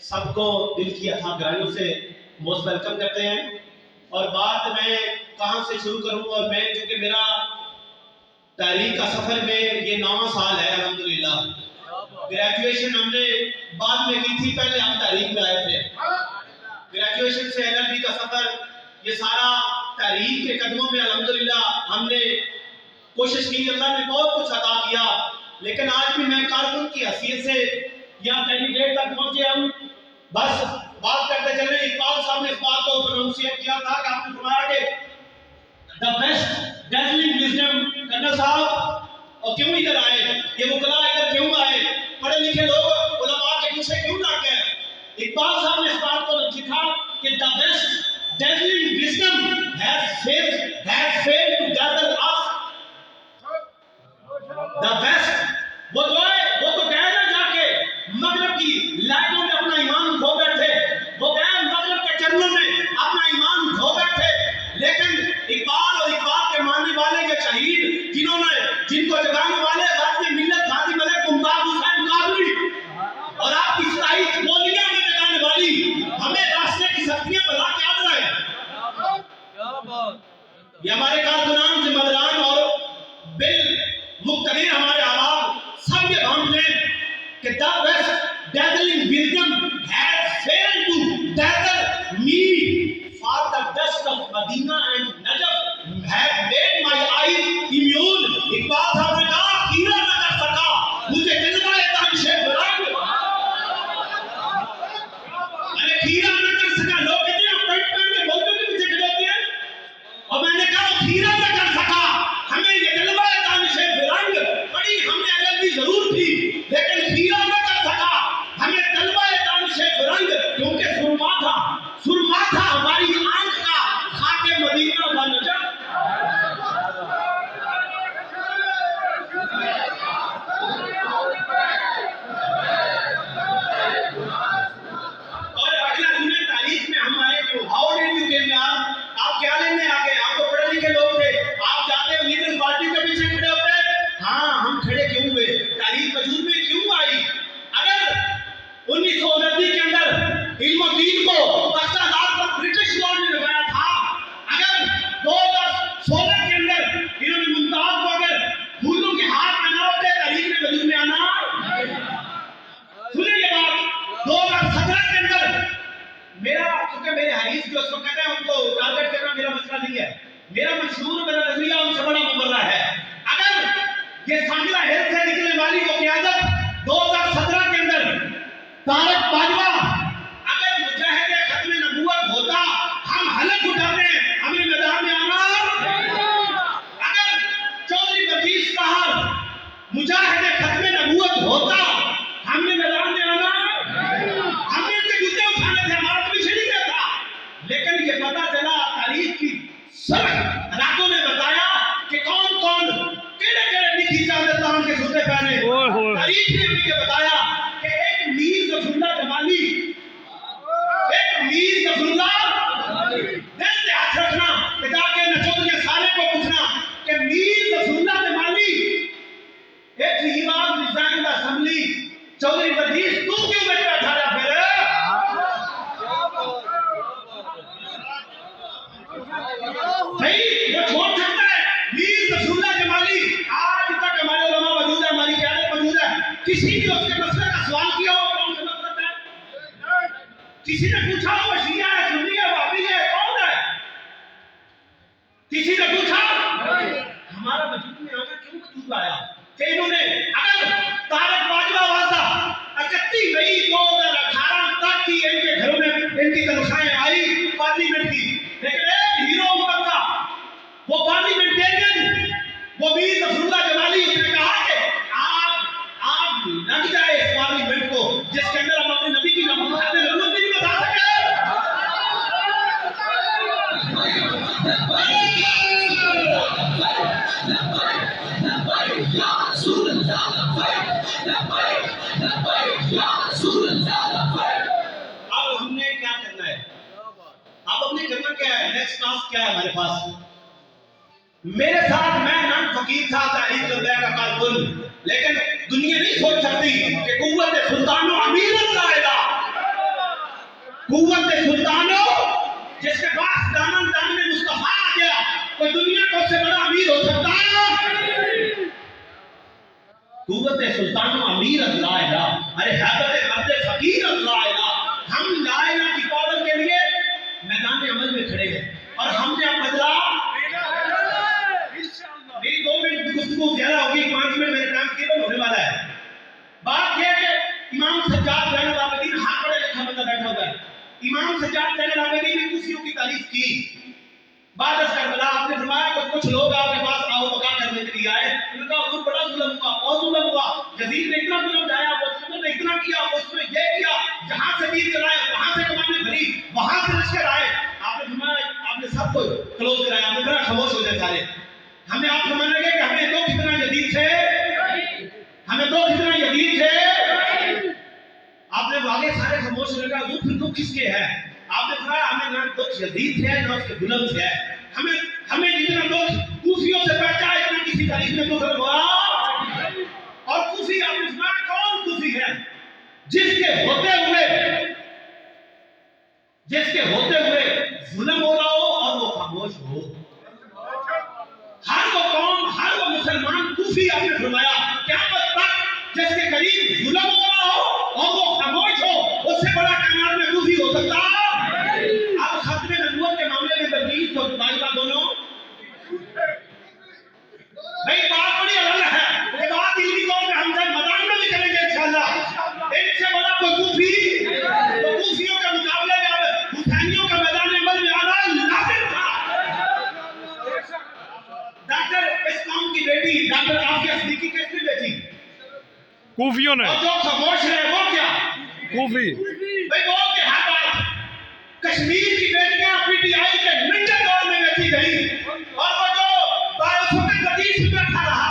سب کو دل کی اتھا گہرائیوں سے موسٹ ویلکم کرتے ہیں. اور بات میں کہاں سے شروع کروں، اور میں چونکہ میرا تحریک کا سفر میں یہ 9واں سال ہے الحمدللہ. گریجویشن ہم نے بعد میں کی تھی، پہلے ہم تحریک میں آئے تھے. گریجویشن سے LLB کا سفر، یہ سارا تحریک کے قدموں میں الحمدللہ ہم نے کوشش کی. اللہ نے بہت کچھ عطا کیا، لیکن آج بھی میں کارکن کی حیثیت سے یہاں کینڈیڈیٹ تک پہنچے. ہم بس بات کرتے چلے. اقبال صاحب نے اس بات کو پروننسیٹ کیا تھا کہ آپ نے فرمایا کہ the best dazzling wisdom. Colonel صاحب اور کیوں ادھر آئے، یہ وکلا ادھر کیوں آئے، پڑھے لکھے لوگ علماء کے پیچھے کیوں نہ گئے. اقبال صاحب نے اس بات کو لکھا کہ the best dazzling wisdom has failed to gather us. The best وہ تو گئے نا جا کے مغرب کی لائٹوں میں اپنا ایمان کھو بیٹھے، وہ گئے مغرب کے چرنوں میں اپنا ایمان کھو بیٹھے. لیکن اقبال اور اقبال کے ماننے والے کے شہید جن کو جگانے والے غازی ملت غازی ملک ممتاز حسین قادری اور آپ کی 27 گولیاں میں جگانے والی ہمیں راستے کی سختیاں بلا کے آ رہا ہے. یہ ہمارے کارکنان ذمہ داران اور مقتدر ہمارے احباب سب یہ بھانپ لیں کہ the best dazzling wisdom has failed to dazzle me, for the dust of Medina and Najaf have made my eyes immune. Iqbal صاحب نے کہا کھیرا نہ کر سکا مجھے جلوہ دانش فرنگ. ارے کھیرا نہ کر سکا، لوگ کہتے ہیں پلٹ پلٹ کے بولتے کے پیچھے کھڑے ہوتے ہیں، اور میں نے کہا وہ کھیرا نہ کر سکا ہمیں یہ جلوہ دانش فرنگ. بڑی ہم نے LLB ضرور تھی لیکن کھیرا نہ کر سکا ہمیں جلوہ دانش فرنگ، کیونکہ سرما تھا ہماری آنکھ کا خاک مدینہ و نجف. اور اگلا دنیا تاریخ میں ہم آئے کہ ہاؤ ڈیڈ یو کیم یار، آپ کیا لینے آ گئے، آپ تو پڑھے لکھے لوگ تھے، آپ جاتے ہو لیبرل پارٹی کے پیچھے کھڑے ہوتے. ہاں ہم کھڑے کیوں ہوئے، تاریخ وجود میں کیوں آئی. اگر 1929 کے اندر علم و دین کو تختہ دار پر برٹش لوگ نے لگایا تھا، اگر 2016 کے اندر انہوں نے ممتاز کو اگر پھولوں کے ہاتھ میں نہ ہوتے تاریخ نے وجود میں آنا. سنیں یہ بات 2017 کے اندر میرا، کیونکہ میرے حریف جو اس وقت کہتے ہیں ان کو ٹارگٹ کرنا میرا مسئلہ نہیں ہے، میرا منشور میرا نظریہ ان سے بڑا مبرہ ہے. اگر یہ سانگلہ ہیل سے نکلنے والی وہ قیادت 2017 کے اندر طارق باجوہ اگر مجاہد ختم نبوت ہوتا، ہم حلق اٹھاتے ہیں ہمیں میدان میں آنا. اگر چودھری بدیش طاہر مجاہد ختم نبوت ہوتا، ہم نے میدان میں آنا. ہم نے ان کے جوتے اٹھانے تھے، ہمارا تو پیچھے نہیں گیا تھا. لیکن یہ پتا چلا تاریخ کی سب راتوں نے بتایا کہ کون کون کیڑے کیڑے نکھی چادر تان کے جوتے پہنے. تاریخ نے بھی یہ بتایا کہ ایک میر ظفر اللہ جمالی، ایک میر ظفر اللہ دل سے ہاتھ رکھنا کہ جا کے نچودھری سارے کو پوچھنا کہ میر ظفر اللہ جمالی ایک ہیواد ڈیزائن دا اسمبلی چودھری بدیش تو کیوں بیٹھا رہا پھر. بھائی وہ چھوڑ سکتا ہے میر ظفر اللہ جمالی. آج تک ہمارے علماء موجود ہے، ہماری قیادت موجود ہے، کسی نے اس کے مسئلے کا سوال کیا ہو کون سے مسئلہ ہے؟ کسی نے پوچھا وہ شیعہ ہے، سنی ہے، وہابی ہے، کون ہے؟ کسی نے پوچھا؟ ہمارا وجود میں آنا کیوں وجود آیا کہ انہوں نے اگر طارق باجوہ واضح 31 مئی 2018 تک کی ان کے گھروں میں ان کی تنخواہیں آئی پارلیمنٹ کی، لیکن ایک ہیرو امت کا وہ پارلیمنٹیرین وہ میر ظفر اللہ جمالی اس نے کہا کہ آپ لگ جائے اس پارلیمنٹ کو جس کے اندر ہم اپنے نبی کی ضرورت بھی نہیں بتا سکے. اب ہم نے کیا کرنا ہے، اب ہم نے کرنا کیا ہے، نیکسٹ ٹاسک کیا ہے ہمارے پاس. میرے ساتھ میں نام فقیر تھا تحریک لبیک کا کارکن، لیکن دنیا نہیں سوچ سکتی کہ قوت سلطان و امیرت لائے گا قوت سلطانوں جس کے پاس دامن دامن مصطفیٰ آ گیا، کوئی دنیا کو اس سے بڑا امیر ہو سکتا ہے؟ قوت سلطانوں امیر از لا الہ، ارے حیبت مرد فقیر از لا الہ۔ ہم لا الہ کی پاور کے لیے میدان عمل میں کھڑے ہیں، اور ہم نے اب بدلا۔ میری 2 منٹ گفتگو زیادہ ہوگی، 5 منٹ میرے ٹائم کیبل ہونے والا ہے۔ بات یہ ہے کہ امام سجاد زین العابدین، ہاں پڑھے لکھا بندہ بیٹھا ہوگا، امام سجاد زین العابدین نے کوفیوں کی تعریف کی۔ بعد از کربلا آپ نے فرمایا کہ کچھ لوگ آپ کے پاس آؤ بقا کرنے کے لیے آئے، انہوں نے کہا حضور بڑا ظلم ہوا، بہت ظلم ہوا، یزید نے اتنا ظلم ڈھایا، وہ نے اتنا کیا، اس نے یہ کیا، جہاں سے تیر چلائے وہاں سے کمانیں بھری، وہاں سے لشکر آئے۔ آپ نے فرمایا، آپ نے سب کو کلوز کرایا، آپ نے کہا خاموش ہو جائے سارے۔ ہمیں آپ فرمانے لگے کہ ہمیں دو کتنا یزید تھے، ہمیں دو کتنا یزید تھے۔ آپ نے آگے سارے خاموش ہونے کا، حضور پھر دکھ کس کے ہے؟ آپ نے فرمایا ہمیں نہ دکھ یزید سے ہے نہ اس کے ظلم سے ہے، ہمیں جتنا دکھ کوفیوں سے پہنچا اتنا کسی تاریخ میں دکھ ہوا۔ اور کوفی، آپ نے فرمایا کون کوفی ہے؟ جس کے ہوتے ہوئے ظلم ہو رہا ہو اور وہ خاموش ہو۔ ہر وہ قوم، ہر وہ مسلمان کوفی، آپ نے فرمایا قیامت تک جس کے قریب ظلم ہو رہا ہو اور وہ خاموش ہو، اس سے بڑا کائنات میں کوفی ہو سکتا۔ اب ختم نبوت کے معاملے میں تجویز اور طائفہ دونوں، بھئی بات بڑی الگ ہے، یہ بات دل کی قوم میں ہم سے میدان میں بھی کریں گے انشاءاللہ۔ ان سے بڑا کوئی کوفی، تو کوفیوں کے مقابلے میں اب حسینیوں کا میدان عمل میں آنا لازم تھا۔ ڈاکٹر، اس قوم کی بیٹی ڈاکٹر عافیہ صدیقی کس نے بیٹی؟ کوفیوں نے۔ اور جو خاموش ہے وہ کیا؟ کوفی۔ بھئی وہ کہ ہر بات کشمیر کی بیٹیاں پی ٹی آئی کے منڈے دور میں بیٹھی گئی، اور وہ جو باعث وقت قدیس میں بیٹھا رہا